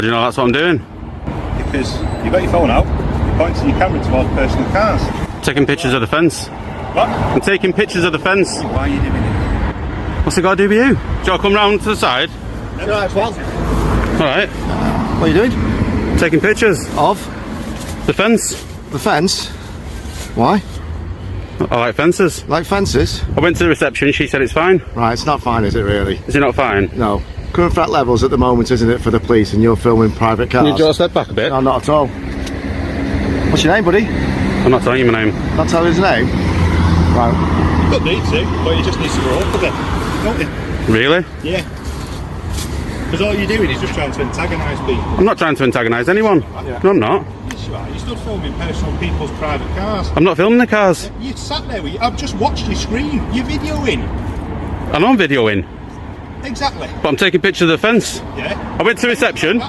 Do you know that's what I'm doing? Because you've got your phone out, you're pointing your camera towards personal cars. Taking pictures of the fence. What? I'm taking pictures of the fence. Why are you doing it? What's it got to do with you? Do you want to come round to the side? Alright, well. Alright. What are you doing? Taking pictures. Of? The fence. The fence? Why? I like fences. Like fences? I went to the reception, she said it's fine. Right, it's not fine, is it really? Is it not fine? No. Current threat levels at the moment, isn't it, for the police, and you're filming private cars? Can you draw a step back a bit? No, not at all. What's your name, buddy? I'm not telling you my name. Not telling his name? Right. You don't need to, but you just need to grow up a bit, don't you? Really? Yeah. Because all you're doing is just trying to antagonise people. I'm not trying to antagonise anyone. Yeah. No, I'm not. Yes, you are. You're still filming personal people's private cars. I'm not filming the cars. You sat there with I've just watched your screen. You're videoing. I know I'm videoing. Exactly. But I'm taking pictures of the fence. Yeah. I went to reception.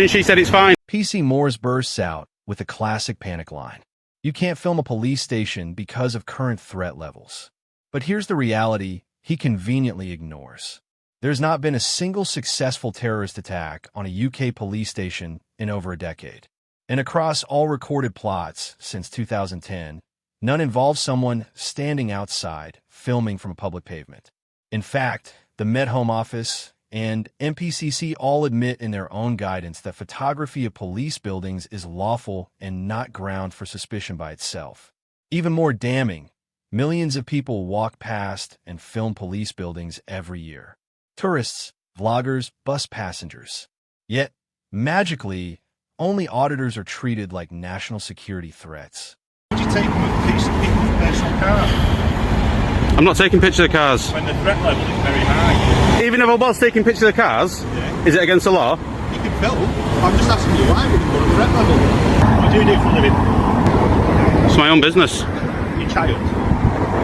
She said it's fine. PC Morris bursts out with a classic panic line. You can't film a police station because of current threat levels. But here's the reality he conveniently ignores. There's not been a single successful terrorist attack on a UK police station in over a decade. And across all recorded plots since 2010, none involve someone standing outside filming from a public pavement. In fact, the Met Home Office and MPCC all admit in their own guidance that photography of police buildings is lawful and not ground for suspicion by itself. Even more damning, millions of people walk past and film police buildings every year. Tourists, vloggers, bus passengers. Yet, magically, only auditors are treated like national security threats. Would you take a piece of people's personal car I'm not taking pictures of cars. when the threat level is very high? Even if I was taking pictures of cars, Yeah. is it against the law? You can film. I'm just asking you why with the current threat level. What do you do for a living? It's my own business. Your child.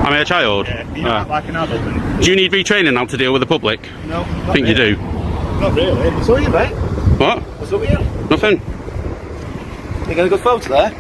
I'm a child. Yeah. You act like an adult. Then. Do you need retraining now to deal with the public? No. I think you do. Not really. What's up with you, mate? What? What's up with you? Nothing. You got a good photo there?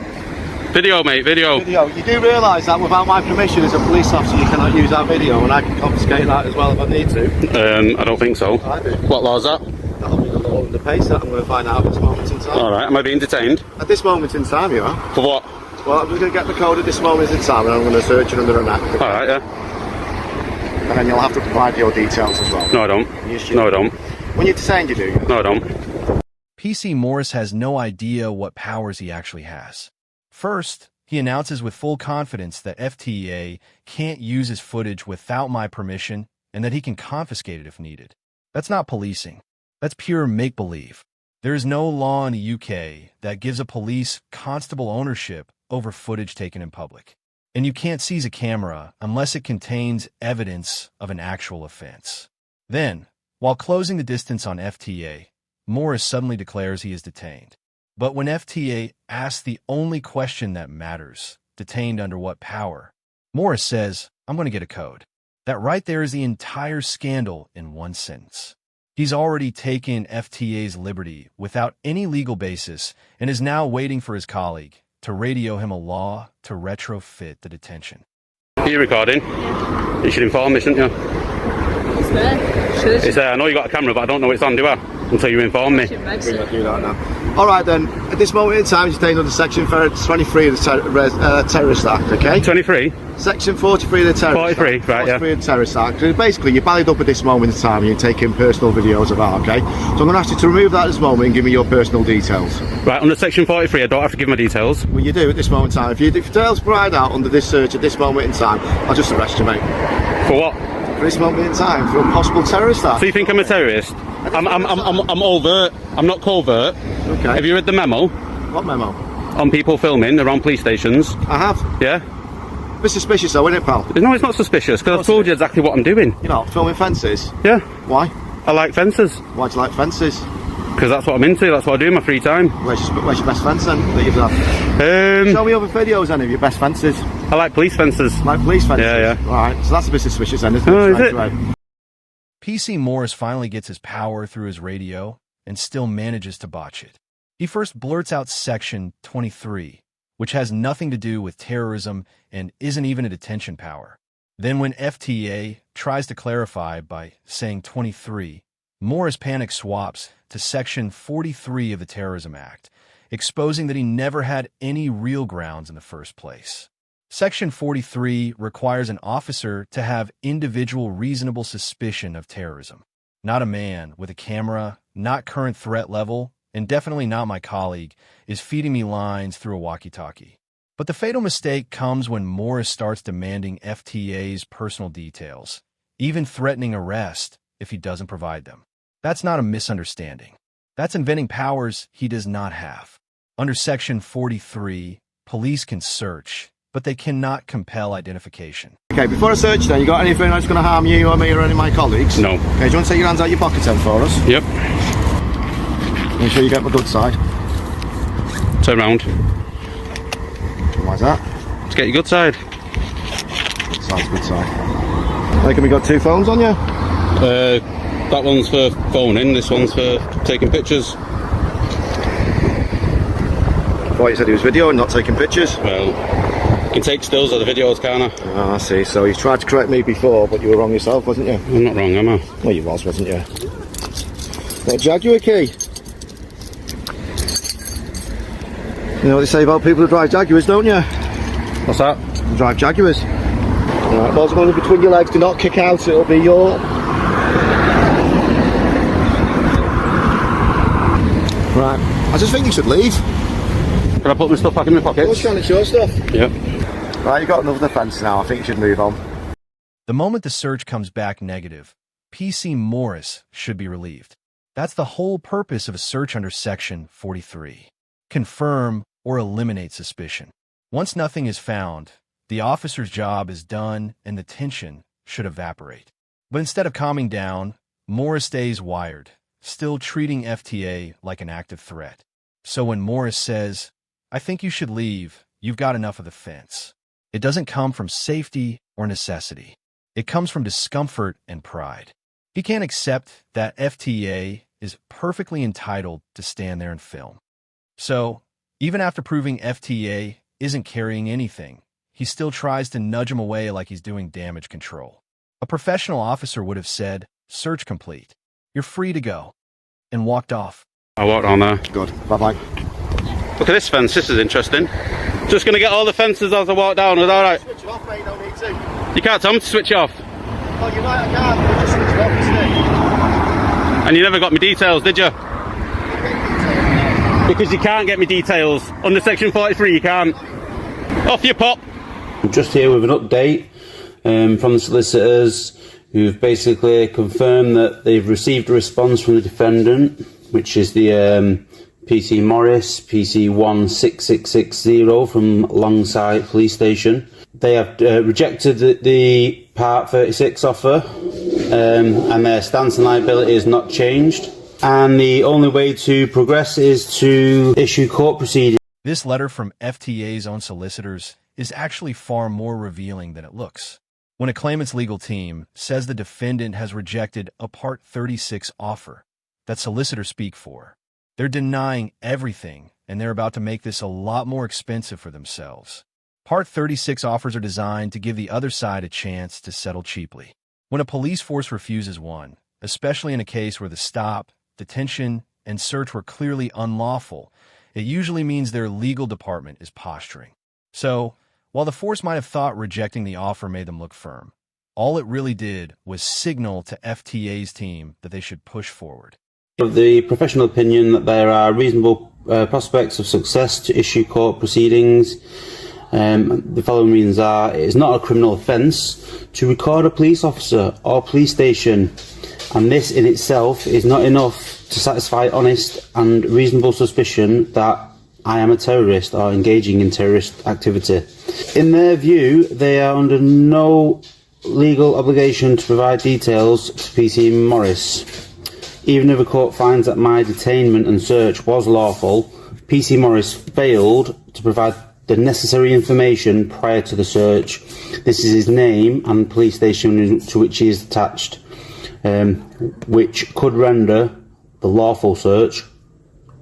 Video, mate, video. Video. You do realise that without my permission as a police officer, you cannot use that video, and I can confiscate that as well if I need to. I don't think so. I do. What law is that? That'll be the law and the pace that I'm going to find out at this moment in time. Alright, am I being detained? At this moment in time, you are. For what? Well, I'm just going to get the code at this moment in time, and I'm going to search it under an act. Alright, yeah. And then you'll have to provide your details as well. No, I don't. Yes, you No, I do. don't. When you're detained, you do. No, I don't. PC Morris has no idea what powers he actually has. First, he announces with full confidence that FTEA can't use his footage without my permission and that he can confiscate it if needed. That's not policing. That's pure make-believe. There is no law in the UK that gives a police constable ownership over footage taken in public. And you can't seize a camera unless it contains evidence of an actual offense. Then, while closing the distance on FTA, Morris suddenly declares he is detained. But when FTA asks the only question that matters, detained under what power, Morris says, I'm going to get a code. That right there is the entire scandal in one sentence. He's already taken FTA's liberty without any legal basis and is now waiting for his colleague to radio him a law to retrofit the detention. Are you recording? You should inform me, shouldn't you? It's there. It's there. I know you got a camera, but I don't know it's on, do I? Until you inform me. We're going to do that now. All right then. At this moment in time, you're detained under Section 23 of the Terrorist Act. Okay. 23? Section 43 of the Terrorist 43, Act. right, yeah. 43 of the Terrorist Act. So basically, you're ballied up at this moment in time and you're taking personal videos of that, okay? So I'm going to ask you to remove that at this moment and give me your personal details. Right, under Section 43, I don't have to give my details. Well, you do at this moment in time. If your details provide out under this search at this moment in time, I'll just arrest you, mate. For what? For this moment in time, for a possible terrorist act. So you think I'm a terrorist? I'm overt. I'm not covert. Okay. Have you read the memo What memo? on people filming around police stations? I have. Yeah? A bit suspicious though, isn't it, pal? No, it's not suspicious, because I've told you exactly what I'm doing. You're not filming fences? Yeah? Why? I like fences. Why do you like fences? Because that's what I'm into, that's what I do in my free time. Where's your best fence then that you've had? Show me other videos then of your best fences. I like police fences. Like police fences? Yeah, yeah. Right, so that's a bit suspicious then, isn't it? Oh, is Right, it? right. PC Morris finally gets his power through his radio and still manages to botch it. He first blurts out Section 23, which has nothing to do with terrorism and isn't even a detention power. Then when FTA tries to clarify by saying 23, Morris panic swaps to to Section 43 of the Terrorism Act, exposing that he never had any real grounds in the first place. Section 43 requires an officer to have individual reasonable suspicion of terrorism. Not a man with a camera, not current threat level, and definitely not my colleague, is feeding me lines through a walkie-talkie. But the fatal mistake comes when Morris starts demanding FTA's personal details, even threatening arrest if he doesn't provide them. That's not a misunderstanding. That's inventing powers he does not have. Under Section 43, police can search, but they cannot compel identification. Okay, before I search then, you got anything that's going to harm you or me or any of my colleagues? No. Okay, do you want to take your hands out your pockets then for us? Yep. Make sure you get my good side. Turn round. Why's that? Let's get your good side. Good side's good side. I reckon we got 2 phones on you? That one's for phoning, this one's for taking pictures. I thought you said he was videoing, not taking pictures. Well, you can take stills of the videos, can't I? Oh, I see. So you tried to correct me before, but you were wrong yourself, wasn't you? I'm not wrong, am I? Well, you was, wasn't you? What, Jaguar key? You know what they say about people who drive Jaguars, don't you? What's that? They drive Jaguars. Right, balls going between your legs, do not kick out, it'll be your... Right, I just think you should leave. Can I put my stuff back in my pockets? What's trying to show stuff? Yep. Right, you got another defence now, I think you should move on. The moment the search comes back negative, PC Morris should be relieved. That's the whole purpose of a search under Section 43. Confirm or eliminate suspicion. Once nothing is found, the officer's job is done and the tension should evaporate. But instead of calming down, Morris stays wired, still treating FTA like an active threat. So when Morris says, "I think you should leave, you've got enough of the fence," it doesn't come from safety or necessity. It comes from discomfort and pride. He can't accept that FTA is perfectly entitled to stand there and film. So, even after proving FTA isn't carrying anything, he still tries to nudge him away like he's doing damage control. A professional officer would have said, "Search complete. You're free to go," and walked off. I walked on there. Good, bye-bye. Look at this fence, this is interesting. Just going to get all the fences as I walk down, is that alright? Switch it off, mate, you don't need to. You can't tell me to switch it off. Oh, you might have can't, but just switch it off, isn't it? And you never got me details, did you? Because you can't get me details. Under Section 43 you can't. Off you pop. I'm just here with an update from the solicitors, who've basically confirmed that they've received a response from the defendant, which is the PC Morris, PC 16660 from Longside Police Station. They have rejected the Part 36 offer, and their stance on liability has not changed. And the only way to progress is to issue court proceedings. This letter from FTA's own solicitors is actually far more revealing than it looks. When a claimant's legal team says the defendant has rejected a Part 36 offer that solicitors speak for, they're denying everything, and they're about to make this a lot more expensive for themselves. Part 36 offers are designed to give the other side a chance to settle cheaply. When a police force refuses one, especially in a case where the stop, detention, and search were clearly unlawful, it usually means their legal department is posturing. So, while the force might have thought rejecting the offer made them look firm, all it really did was signal to FTA's team that they should push forward. Of the professional opinion that there are reasonable prospects of success to issue court proceedings. The following reasons are: it is not a criminal offence to record a police officer or police station, and this in itself is not enough to satisfy honest and reasonable suspicion that I am a terrorist or engaging in terrorist activity. In their view, they are under no legal obligation to provide details to PC Morris. Even if a court finds that my detainment and search was lawful, PC Morris failed to provide the necessary information prior to the search. This is his name and police station to which he is attached, which could render the lawful search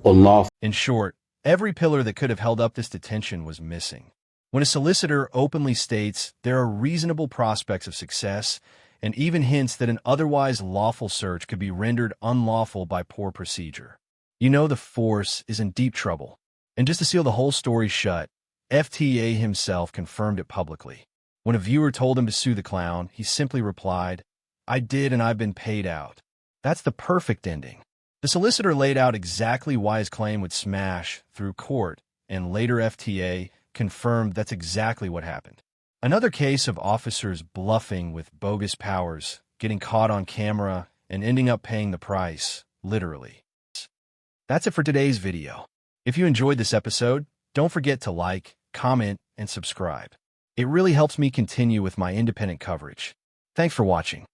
unlawful. In short, every pillar that could have held up this detention was missing. When a solicitor openly states there are reasonable prospects of success, and even hints that an otherwise lawful search could be rendered unlawful by poor procedure. You know the force is in deep trouble. And just to seal the whole story shut, FTEA himself confirmed it publicly. When a viewer told him to sue the clown, he simply replied, "I did and I've been paid out." That's the perfect ending. The solicitor laid out exactly why his claim would smash through court, and later FTA confirmed that's exactly what happened. Another case of officers bluffing with bogus powers, getting caught on camera, and ending up paying the price, literally. That's it for today's video. If you enjoyed this episode, don't forget to like, comment, and subscribe. It really helps me continue with my independent coverage. Thanks for watching.